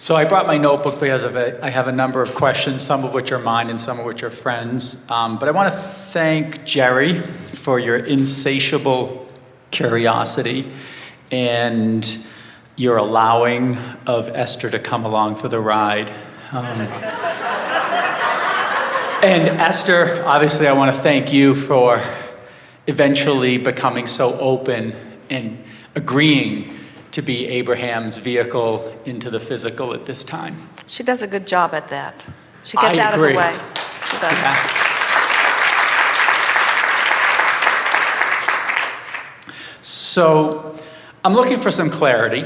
So I brought my notebook because I have a number of questions, some of which are mine and some of which are friends. But I want to thank Jerry for your insatiable curiosity and your allowing of Esther to come along for the ride. And Esther, obviously I want to thank you for eventually becoming so open and agreeing to be Abraham's vehicle into the physical at this time. She does a good job at that. She gets out of the way. She does. Yeah. So I'm looking for some clarity.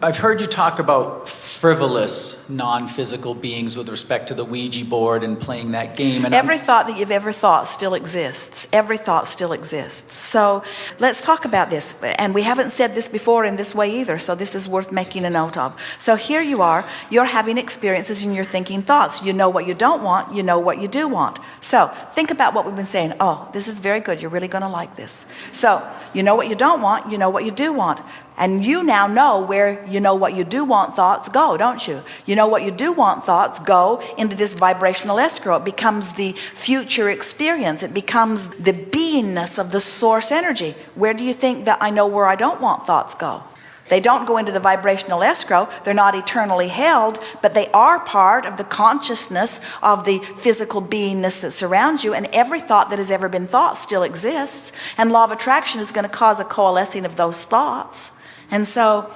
I've heard you talk about frivolous, non-physical beings with respect to the Ouija board and playing that game. And every thought that you've ever thought still exists. Every thought still exists. So let's talk about this. And we haven't said this before in this way either, so this is worth making a note of. So here you are, you're having experiences and you're thinking thoughts. You know what you don't want, you know what you do want. So think about what we've been saying. Oh, this is very good, you're really going to like this. So you know what you don't want, you know what you do want. And you now know where you know what you do want thoughts go, don't you? You know what you do want thoughts go into this vibrational escrow. It becomes the future experience. It becomes the beingness of the source energy. Where do you think that I know where I don't want thoughts go? They don't go into the vibrational escrow. They're not eternally held, but they are part of the consciousness of the physical beingness that surrounds you. And every thought that has ever been thought still exists. And law of attraction is going to cause a coalescing of those thoughts. And so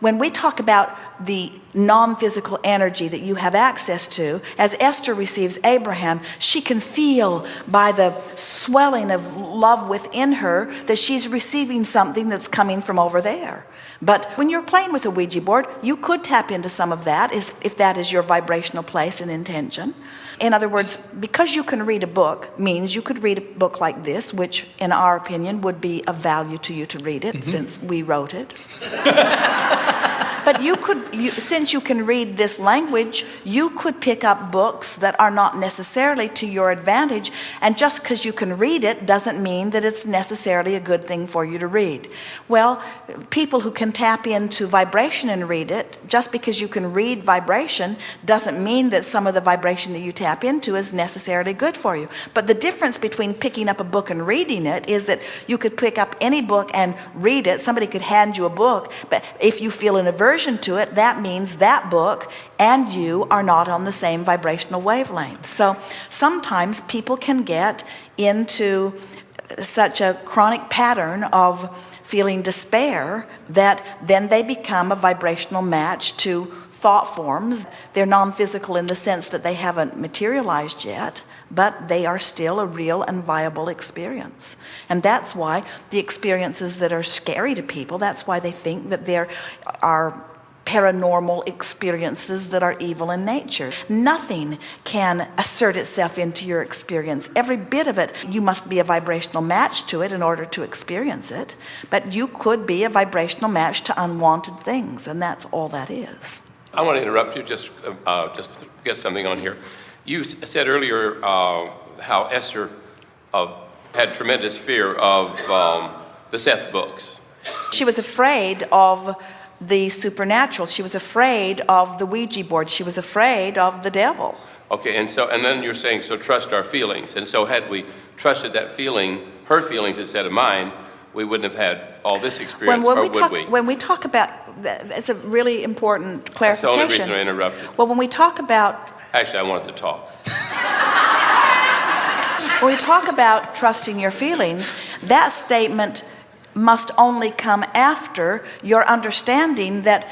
when we talk about the non-physical energy that you have access to, as Esther receives Abraham, she can feel by the swelling of love within her that she's receiving something that's coming from over there. But when you're playing with a Ouija board, you could tap into some of that if that is your vibrational place and intention. In other words, because you can read a book means you could read a book like this, which in our opinion would be of value to you to read it, since we wrote it. But since you can read this language, you could pick up books that are not necessarily to your advantage. And just because you can read it doesn't mean that it's necessarily a good thing for you to read. Well, people who can tap into vibration and read it, just because you can read vibration doesn't mean that some of the vibration that you tap into is necessarily good for you. But the difference between picking up a book and reading it is that you could pick up any book and read it. Somebody could hand you a book, but if you feel an aversion to it, that means that book and you are not on the same vibrational wavelength. So sometimes people can get into such a chronic pattern of feeling despair that then they become a vibrational match to thought forms. They're non-physical in the sense that they haven't materialized yet, but they are still a real and viable experience. And that's why the experiences that are scary to people, that's why they think that there are paranormal experiences that are evil in nature. Nothing can assert itself into your experience. Every bit of it, you must be a vibrational match to it in order to experience it. But you could be a vibrational match to unwanted things, and that's all that is. I want to interrupt you just to get something on here. You said earlier how Esther had tremendous fear of the Seth books. She was afraid of the supernatural. She was afraid of the Ouija board. She was afraid of the devil. Okay, and then you're saying, so trust our feelings. And so had we trusted that feeling, her feelings instead of mine, we wouldn't have had all this experience, or would we? When we talk about, it's a really important clarification. That's the only reason I interrupted. Well, when we talk about... Actually, I wanted to talk. When we talk about trusting your feelings, that statement must only come after your understanding that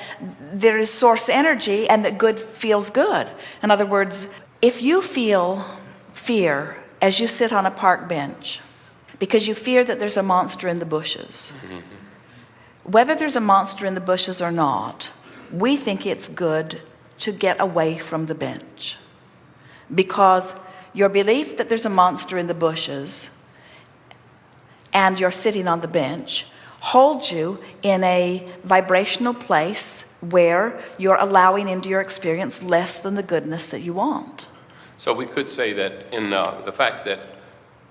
there is source energy and that good feels good. In other words, if you feel fear as you sit on a park bench because you fear that there's a monster in the bushes, whether there's a monster in the bushes or not, we think it's good to get away from the bench, because your belief that there's a monster in the bushes and you're sitting on the bench holds you in a vibrational place where you're allowing into your experience less than the goodness that you want. So we could say that in the fact that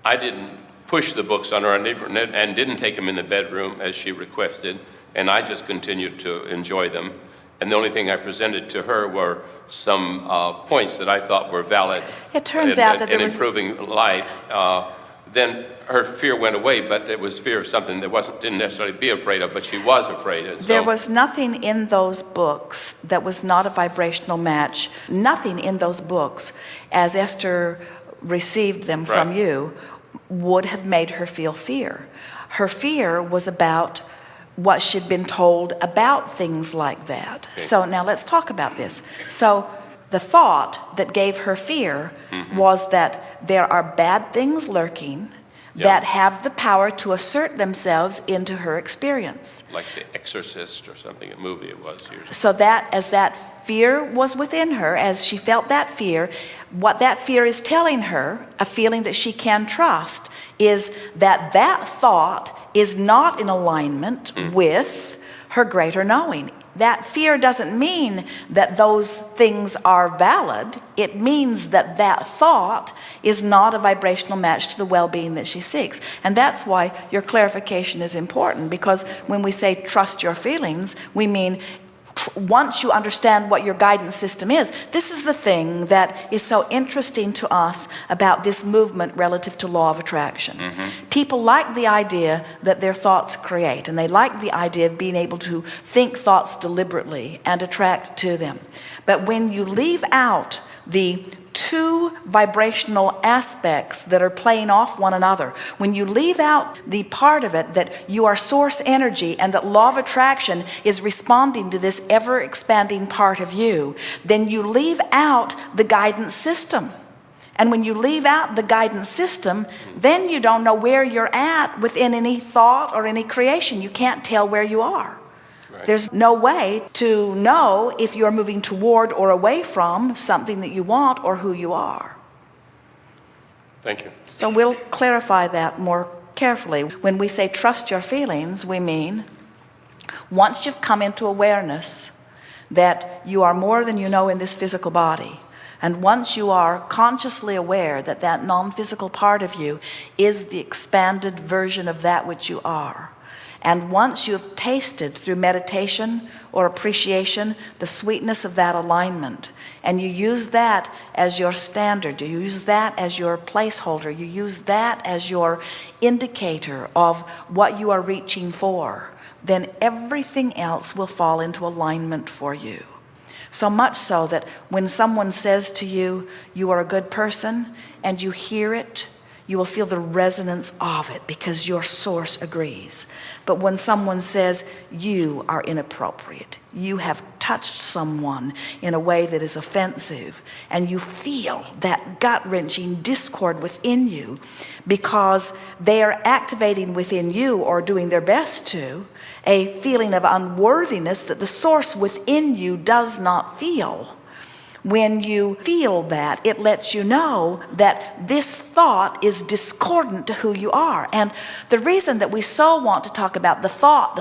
I didn't push the books on her and didn't take them in the bedroom as she requested, and I just continued to enjoy them, and the only thing I presented to her were some points that I thought were valid. It turns out that in improving life. Then her fear went away, but it was fear of something that didn't necessarily be afraid of, but she was afraid. And so, there was nothing in those books that was not a vibrational match. Nothing in those books, as Esther received them from Right. you, would have made her feel fear. Her fear was about what she'd been told about things like that. Okay. So now let's talk about this. So the thought that gave her fear was that there are bad things lurking that have the power to assert themselves into her experience. like The Exorcist or something, a movie it was years ago. So that as that fear was within her, as she felt that fear, what that fear is telling her, a feeling that she can trust, is that that thought is not in alignment with her greater knowing. That fear doesn't mean that those things are valid. It means that that thought is not a vibrational match to the well-being that she seeks. And that's why your clarification is important, because when we say trust your feelings, we mean once you understand what your guidance system is. This is the thing that is so interesting to us about this movement relative to law of attraction. People like the idea that their thoughts create, and they like the idea of being able to think thoughts deliberately and attract to them. But when you leave out the two vibrational aspects that are playing off one another, when you leave out the part of it that you are source energy and that law of attraction is responding to this ever-expanding part of you, then you leave out the guidance system. And when you leave out the guidance system, then you don't know where you're at within any thought or any creation. You can't tell where you are. There's no way to know if you're moving toward or away from something that you want or who you are. Thank you. So we'll clarify that more carefully. When we say trust your feelings, we mean once you've come into awareness that you are more than you know in this physical body, and once you are consciously aware that that non-physical part of you is the expanded version of that which you are, and once you have tasted through meditation or appreciation the sweetness of that alignment, and you use that as your standard, you use that as your placeholder, you use that as your indicator of what you are reaching for, then everything else will fall into alignment for you. So much so that when someone says to you, you are a good person, and you hear it, you will feel the resonance of it because your source agrees. But when someone says you are inappropriate, you have touched someone in a way that is offensive, and you feel that gut-wrenching discord within you because they are activating within you, or doing their best to, a feeling of unworthiness that the source within you does not feel. When you feel that, it lets you know that this thought is discordant to who you are. And the reason that we so want to talk about the thought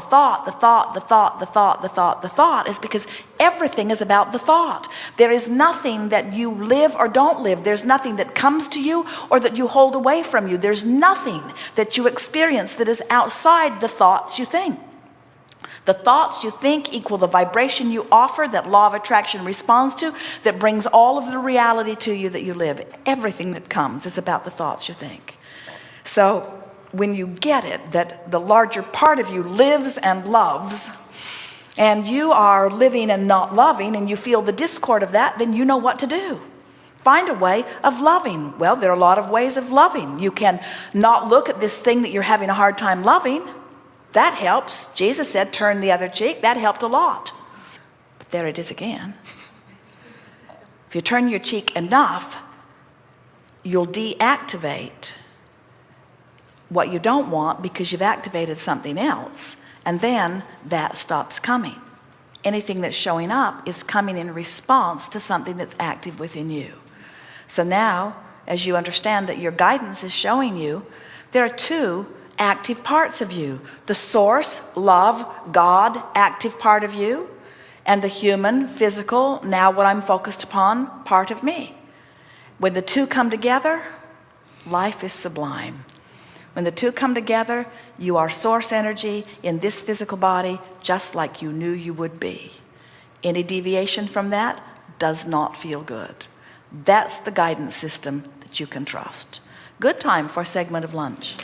is because everything is about the thought. There is nothing that you live or don't live. There's nothing that comes to you or that you hold away from you. There's nothing that you experience that is outside the thoughts you think. The thoughts you think equal the vibration you offer that law of attraction responds to, that brings all of the reality to you that you live. Everything that comes is about the thoughts you think. So when you get it, that the larger part of you lives and loves, and you are living and not loving, and you feel the discord of that, then you know what to do. Find a way of loving. Well, there are a lot of ways of loving. You can not look at this thing that you're having a hard time loving. That helps. Jesus said, turn the other cheek. That helped a lot. But there it is again. If you turn your cheek enough, you'll deactivate what you don't want because you've activated something else. And then that stops coming. Anything that's showing up is coming in response to something that's active within you. So now, as you understand that your guidance is showing you, there are two active parts of you: the source, love, God, active part of you, and the human, physical, now what I'm focused upon, part of me. When the two come together, life is sublime. When the two come together, you are source energy in this physical body, just like you knew you would be. Any deviation from that does not feel good. That's the guidance system that you can trust. Good time for a segment of lunch.